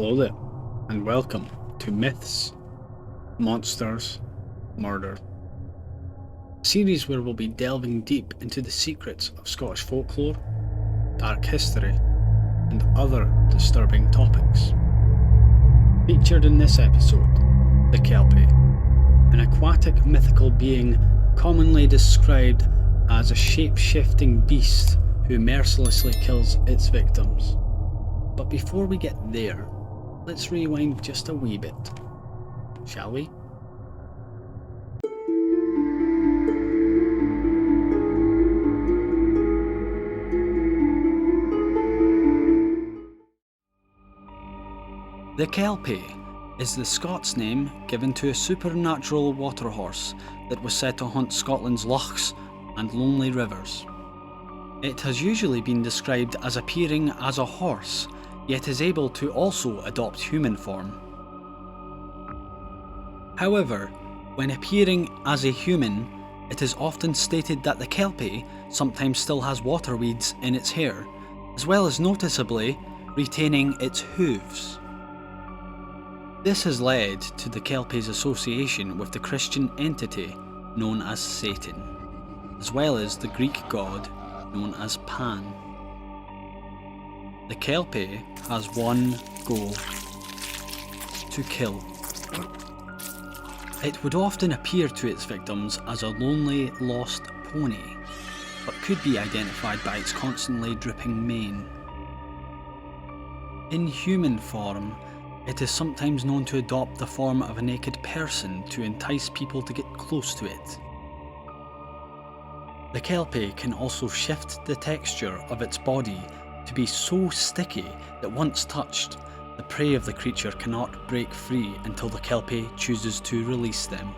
Hello there, and welcome to Myths, Monsters, Murder, a series where we'll be delving deep into the secrets of Scottish folklore, dark history, and other disturbing topics. Featured in this episode, the Kelpie, an aquatic mythical being commonly described as a shape-shifting beast who mercilessly kills its victims. But before we get there, let's rewind just a wee bit, shall we? The Kelpie is the Scots name given to a supernatural water horse that was said to haunt Scotland's lochs and lonely rivers. It has usually been described as appearing as a horse, yet is able to also adopt human form. However, when appearing as a human, it is often stated that the Kelpie sometimes still has water weeds in its hair, as well as noticeably retaining its hooves. This has led to the Kelpie's association with the Christian entity known as Satan, as well as the Greek god known as Pan. The Kelpie has one goal: to kill. It would often appear to its victims as a lonely, lost pony, but could be identified by its constantly dripping mane. In human form, it is sometimes known to adopt the form of a naked person to entice people to get close to it. The Kelpie can also shift the texture of its body to be so sticky that once touched, the prey of the creature cannot break free until the Kelpie chooses to release them.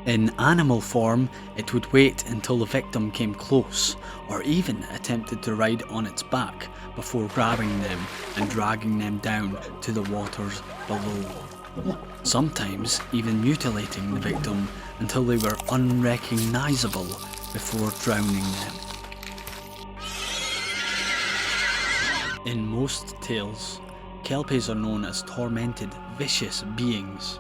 In animal form, it would wait until the victim came close, or even attempted to ride on its back before grabbing them and dragging them down to the waters below. Sometimes even mutilating the victim until they were unrecognisable before drowning them. In most tales, Kelpies are known as tormented, vicious beings.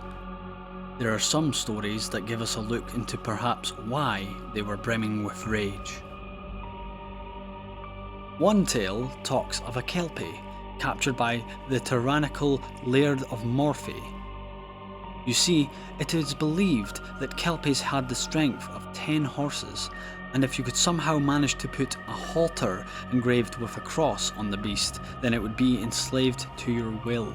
There are some stories that give us a look into perhaps why they were brimming with rage. One tale talks of a Kelpie captured by the Tyrannical Laird of Morphy. You see, it is believed that Kelpies had the strength of 10 horses, and if you could somehow manage to put a halter engraved with a cross on the beast, then it would be enslaved to your will.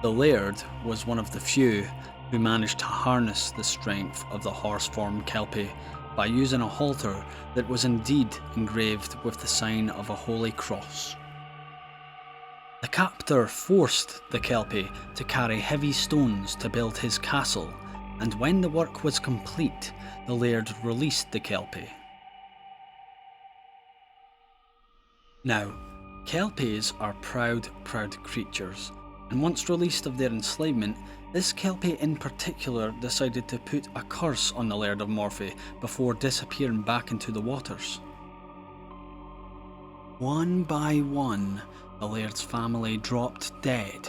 The Laird was one of the few who managed to harness the strength of the horse-formed Kelpie by using a halter that was indeed engraved with the sign of a holy cross. The captor forced the Kelpie to carry heavy stones to build his castle, and when the work was complete, the Laird released the Kelpie. Now, Kelpies are proud creatures, and once released of their enslavement, this Kelpie in particular decided to put a curse on the Laird of Morphy before disappearing back into the waters. One by one, the Laird's family dropped dead,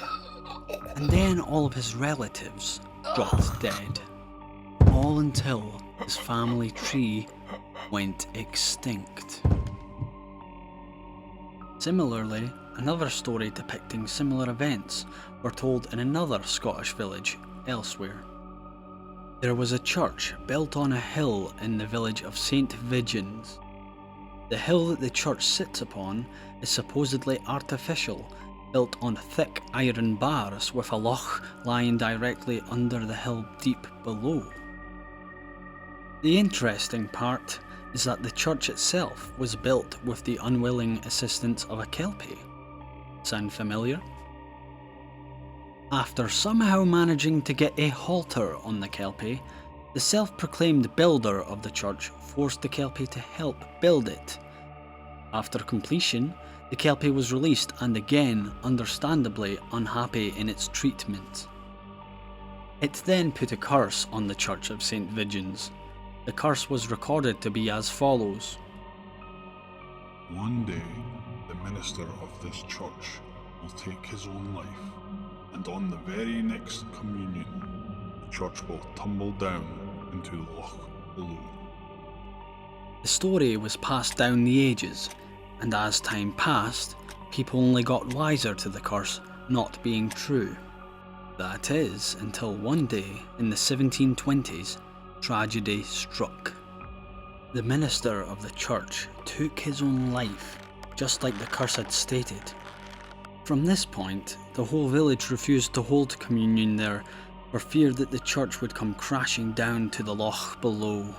and then all of his relatives dropped dead, all until his family tree went extinct. Similarly, another story depicting similar events were told in another Scottish village elsewhere. There was a church built on a hill in the village of St. Vigins. The hill that the church sits upon is supposedly artificial, built on thick iron bars with a loch lying directly under the hill deep below. The interesting part is that the church itself was built with the unwilling assistance of a Kelpie. Sound familiar? After somehow managing to get a halter on the Kelpie, the self-proclaimed builder of the church forced the Kelpie to help build it. After completion, the Kelpie was released and again, understandably unhappy in its treatment. It then put a curse on the Church of St. Vigins. The curse was recorded to be as follows. One day, the minister of this church will take his own life, and on the very next communion, the church will tumble down into the loch below. The story was passed down the ages, and as time passed, people only got wiser to the curse not being true. That is, until one day in the 1720s, tragedy struck. The minister of the church took his own life, just like the curse had stated. From this point, the whole village refused to hold communion there for fear that the church would come crashing down to the loch below.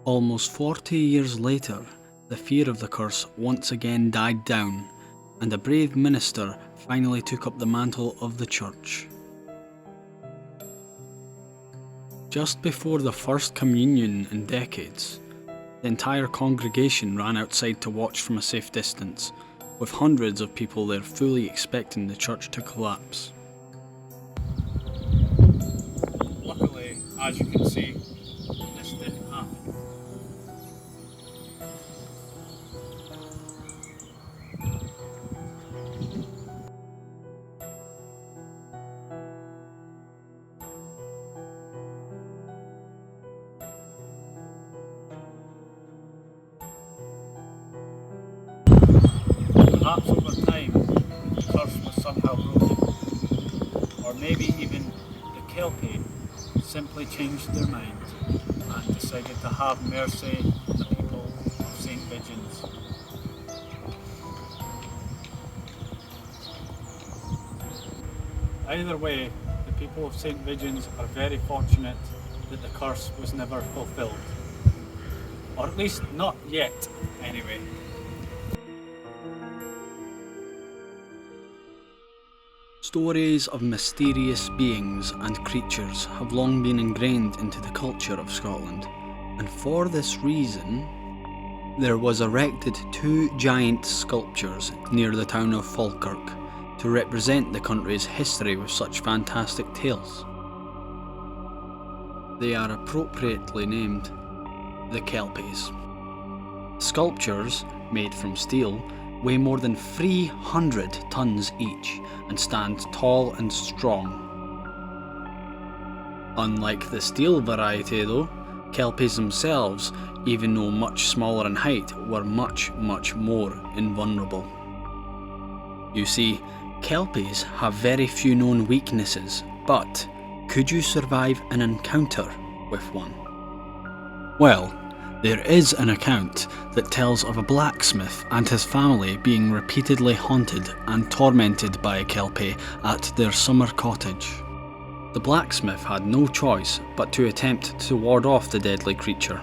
Almost 40 years later, the fear of the curse once again died down, and a brave minister finally took up the mantle of the church. Just before the first communion in decades, the entire congregation ran outside to watch from a safe distance, with hundreds of people there fully expecting the church to collapse. Luckily, as you can see, this didn't happen. Perhaps over time, the curse was somehow broken, or maybe even the Kelpie simply changed their mind and decided to have mercy on the people of St. Vigen's. Either way, the people of St. Vigen's are very fortunate that the curse was never fulfilled. Or at least not yet, anyway. Stories of mysterious beings and creatures have long been ingrained into the culture of Scotland, and for this reason, there was erected 2 giant sculptures near the town of Falkirk to represent the country's history with such fantastic tales. They are appropriately named the Kelpies. Sculptures, made from steel, weigh more than 300 tons each and stand tall and strong. Unlike the steel variety though, Kelpies themselves, even though much smaller in height, were much more invulnerable. You see, Kelpies have very few known weaknesses, but could you survive an encounter with one? Well, there is an account that tells of a blacksmith and his family being repeatedly haunted and tormented by a Kelpie at their summer cottage. The blacksmith had no choice but to attempt to ward off the deadly creature.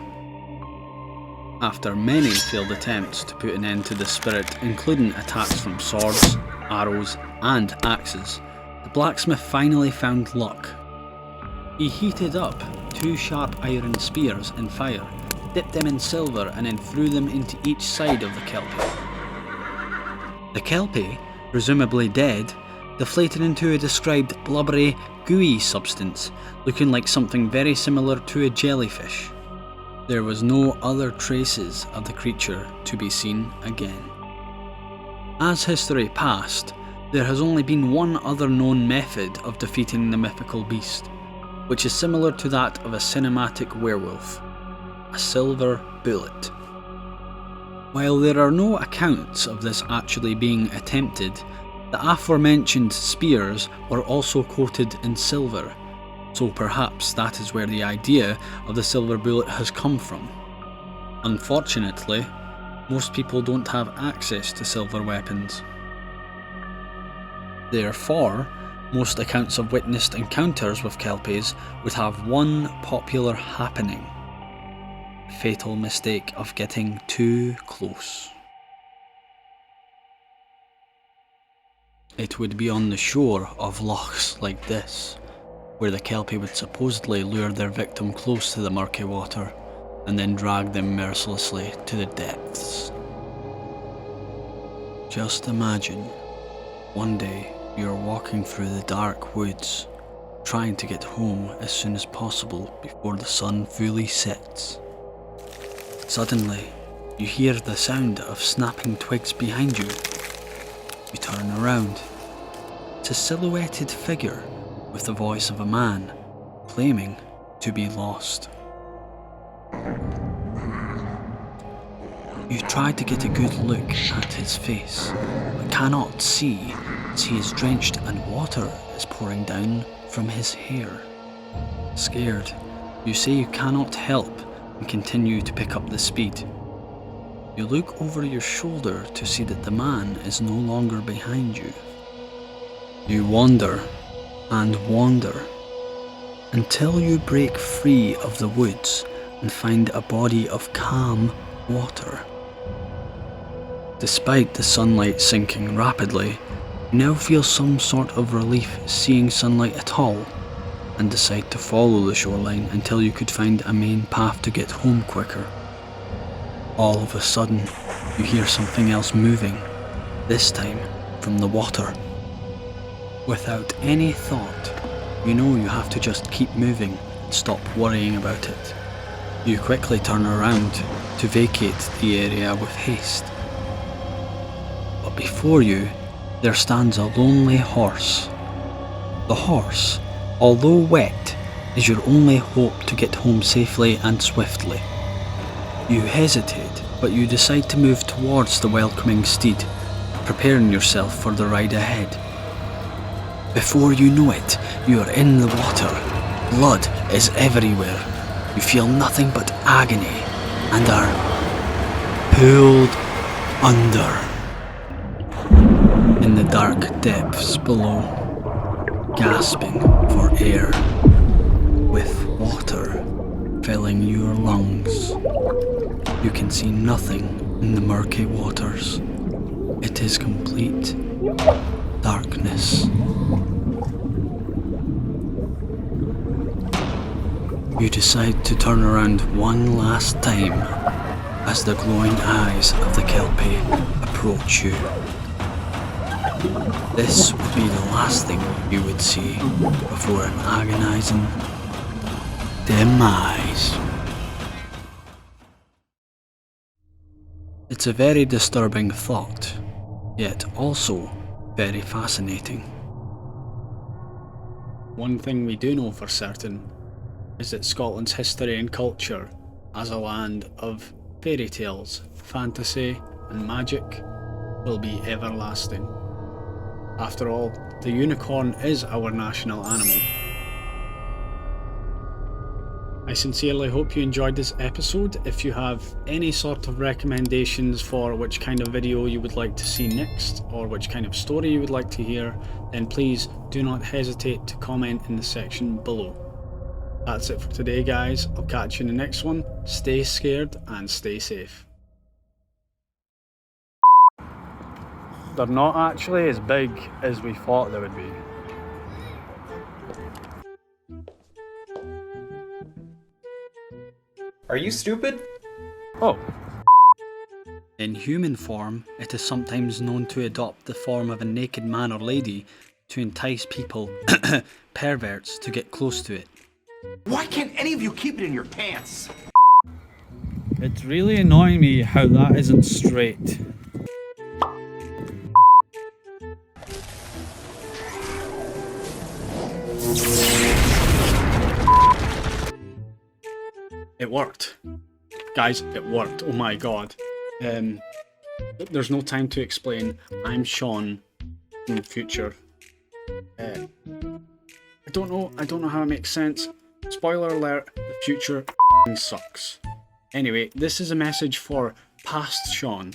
After many failed attempts to put an end to the spirit, including attacks from swords, arrows and axes, the blacksmith finally found luck. He heated up 2 sharp iron spears in fire, dipped them in silver and then threw them into each side of the Kelpie. The Kelpie, presumably dead, deflated into a described blubbery, gooey substance, looking like something very similar to a jellyfish. There was no other traces of the creature to be seen again. As history passed, there has only been one other known method of defeating the mythical beast, which is similar to that of a cinematic werewolf: a silver bullet. While there are no accounts of this actually being attempted, the aforementioned spears were also coated in silver, so perhaps that is where the idea of the silver bullet has come from. Unfortunately, most people don't have access to silver weapons. Therefore, most accounts of witnessed encounters with Kelpies would have one popular happening: fatal mistake of getting too close. It would be on the shore of lochs like this, where the Kelpie would supposedly lure their victim close to the murky water and then drag them mercilessly to the depths. Just imagine, one day you're walking through the dark woods, trying to get home as soon as possible before the sun fully sets. Suddenly, you hear the sound of snapping twigs behind you. You turn around. It's a silhouetted figure with the voice of a man claiming to be lost. You try to get a good look at his face, but cannot see as he is drenched and water is pouring down from his hair. Scared, you say you cannot help and continue to pick up the speed. You look over your shoulder to see that the man is no longer behind you. You wander and wander until you break free of the woods and find a body of calm water. Despite the sunlight sinking rapidly, you now feel some sort of relief seeing sunlight at all, and decide to follow the shoreline until you could find a main path to get home quicker. All of a sudden, you hear something else moving, this time from the water. Without any thought, you know you have to just keep moving and stop worrying about it. You quickly turn around to vacate the area with haste. But before you, there stands a lonely horse. The horse, although wet, is your only hope to get home safely and swiftly. You hesitate, but you decide to move towards the welcoming steed, preparing yourself for the ride ahead. Before you know it, you are in the water. Blood is everywhere. You feel nothing but agony and are pulled under. In the dark depths below, gasping for air, with water filling your lungs. You can see nothing in the murky waters. It is complete darkness. You decide to turn around one last time as the glowing eyes of the Kelpie approach you. This would be the last thing you would see before an agonizing demise. It's a very disturbing thought, yet also very fascinating. One thing we do know for certain is that Scotland's history and culture as a land of fairy tales, fantasy and magic will be everlasting. After all, the unicorn is our national animal. I sincerely hope you enjoyed this episode. If you have any sort of recommendations for which kind of video you would like to see next, or which kind of story you would like to hear, then please do not hesitate to comment in the section below. That's it for today, guys. I'll catch you in the next one. Stay scared and stay safe. They're not actually as big as we thought they would be. Are you stupid? Oh. In human form, it is sometimes known to adopt the form of a naked man or lady to entice people, perverts, to get close to it. Why can't any of you keep it in your pants? It's really annoying me how that isn't straight. It worked. Guys, it worked. Oh my god. There's no time to explain. I'm Sean from the future. I don't know how it makes sense. Spoiler alert, the future sucks. Anyway, this is a message for past Sean.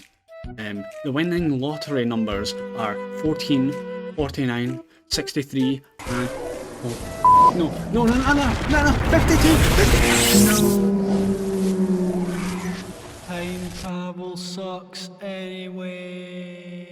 The winning lottery numbers are 14, 49, 63, and... Oh, no, 52! No! Time travel sucks anyway.